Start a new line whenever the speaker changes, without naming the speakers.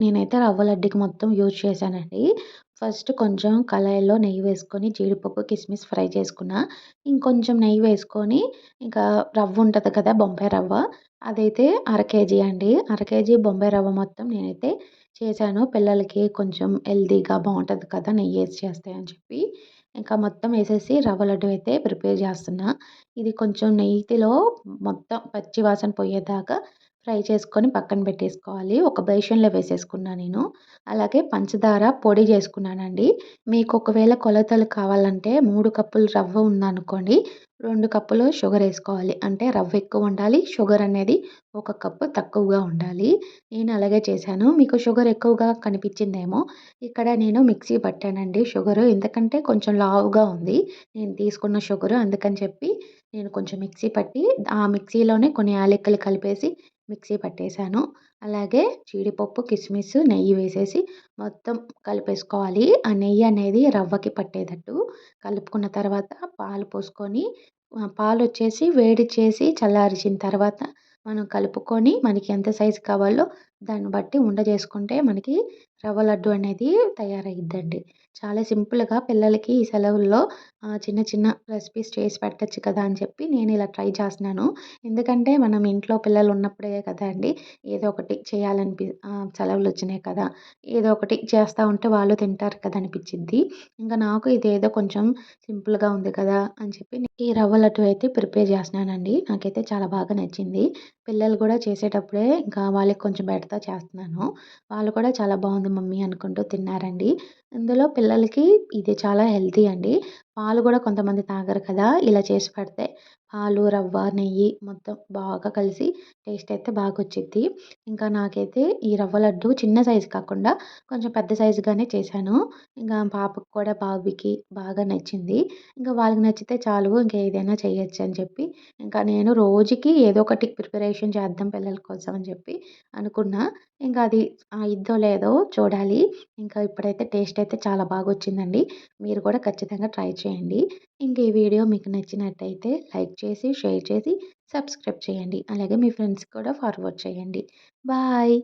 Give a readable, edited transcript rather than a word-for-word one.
నేనైతే రవ్వ లడ్డుకి మొత్తం యూజ్ చేశానండి. ఫస్ట్ కొంచెం కళాయిలో నెయ్యి వేసుకొని జీడిపప్పు, కిస్మిస్ ఫ్రై చేసుకున్నా. ఇంకొంచెం నెయ్యి వేసుకొని ఇంకా రవ్వ ఉంటది కదా! బొంబాయి రవ్వ అదైతే అర కేజీ అండి. అర కేజీ బొంబాయి రవ్వ మొత్తం నేనైతే చేశాను. పిల్లలకి కొంచెం హెల్తీగా బావుంటది కదా! నెయ్యేసి చేస్తే అని చెప్పి. ఇంకా మొత్తం ఏసేసి రవ్వ లడ్డు అయితే ప్రిపేర్ చేస్తున్నా. ఇది కొంచెం నెయ్యిలో మొత్తం పచ్చి వాసన పోయేదాకా ఫ్రై చేసుకొని పక్కన పెట్టేసుకోవాలి. ఒక బేషన్‌లో వేసేసుకున్నా నేను. అలాగే పంచదార పొడి చేసుకున్నానండి. మీకు ఒకవేళ కొలతలు కావాలంటే 3 కప్పులు రవ్వ ఉందనుకోండి, 2 కప్పులు షుగర్ ఏసుకోవాలి. అంటే రవ్వ ఎక్కువ ఉండాలి. షుగర్ అనేది ఒక కప్పు తక్కువగా ఉండాలి. నేను అలాగే చేశాను. మీకు షుగర్ ఎక్కువగా కనిపించిందేమో. ఇక్కడ నేను మిక్సీ పట్టానండి షుగరు. ఎందుకంటే కొంచెం లావుగా ఉంది. నేను తీసుకున్న షుగరు. అందుకని చెప్పి నేను కొంచెం మిక్సీ పట్టి ఆ మిక్సీలోనే కొన్ని యాలకులు కలిపేసి మిక్సీ పట్టేసాను. అలాగే జీడిపప్పు, కిస్మిస్, నెయ్యి వేసేసి మొత్తం కలిపేసుకోవాలి. ఆ నెయ్యి అనేది రవ్వకి పట్టేటట్టు కలుపుకున్న తర్వాత పాలు పోసుకొని పాలొచ్చేసి వేడి చేసి చల్లారిచిన తర్వాత మనం కలుపుకొని మనకి ఎంత సైజు కావాలో దాన్ని బట్టి ఉండ చేసుకుంటే మనకి రవ్వ లడ్డు అనేది తయారయిద్దండి. చాలా సింపుల్‌గా పిల్లలకి ఈ సెలవుల్లో చిన్న చిన్న రెసిపీస్ చేసి పెట్టొచ్చు కదా! అని చెప్పి నేను ఇలా ట్రై చేస్తున్నాను. ఎందుకంటే మనం ఇంట్లో పిల్లలు ఉన్నప్పుడే కదండీ ఏదో ఒకటి సెలవులొచ్చినాయి కదా! ఏదో ఒకటి చేస్తా ఉంటే వాళ్ళు తింటారు కదా! అనిపిచ్చిద్ది. ఇంకా నాకు ఇదేదో కొంచెం సింపుల్‌గా ఉంది కదా! అని చెప్పి ఈ రవ్వ లడ్డు అయితే ప్రిపేర్ చేస్తున్నానండి. నాకైతే చాలా బాగా నచ్చింది. పిల్లలు కూడా చేసేటప్పుడే ఇంకా వాళ్ళకి కొంచెం పెడతా చేస్తున్నాను. వాళ్ళు కూడా చాలా బావుంది మమ్మీ అనుకుంటూ తిన్నారండి. ఇందులో పిల్లలకి ఇది చాలా హెల్తీ అండి. పాలు కూడా కొంతమంది తాగరు కదా! ఇలా చేసి పెడితే పాలు, రవ్వ, నెయ్యి మొత్తం బాగా కలిసి టేస్ట్ అయితే బాగొచ్చిద్ది. ఇంకా నాకైతే ఈ రవ్వ లడ్డు చిన్న సైజు కాకుండా కొంచెం పెద్ద సైజుగానే చేశాను. ఇంకా పాపకి కూడా బాబుకి బాగా నచ్చింది. ఇంకా వాళ్ళకి నచ్చితే చాలు ఇంకా ఏదైనా చేయొచ్చు అని చెప్పి ఇంకా నేను రోజుకి ఏదో ఒకటి ప్రిపరేషన్ చేద్దాం పిల్లల కోసం అని చెప్పి అనుకున్నా. ఇంకా అది అయిద్దో లేదో చూడాలి. ఇంకా ఇప్పుడైతే టేస్ట్ అయితే చాలా బాగొచ్చిందండి. మీరు కూడా ఖచ్చితంగా ట్రై చేయండి. ఇంక ఈ వీడియో మీకు నచ్చినట్టయితే లైక్ చేసి, షేర్ చేసి, సబ్స్క్రైబ్ చేయండి. అలాగే మీ ఫ్రెండ్స్‌కి కూడా ఫార్వర్డ్ చేయండి. బాయ్.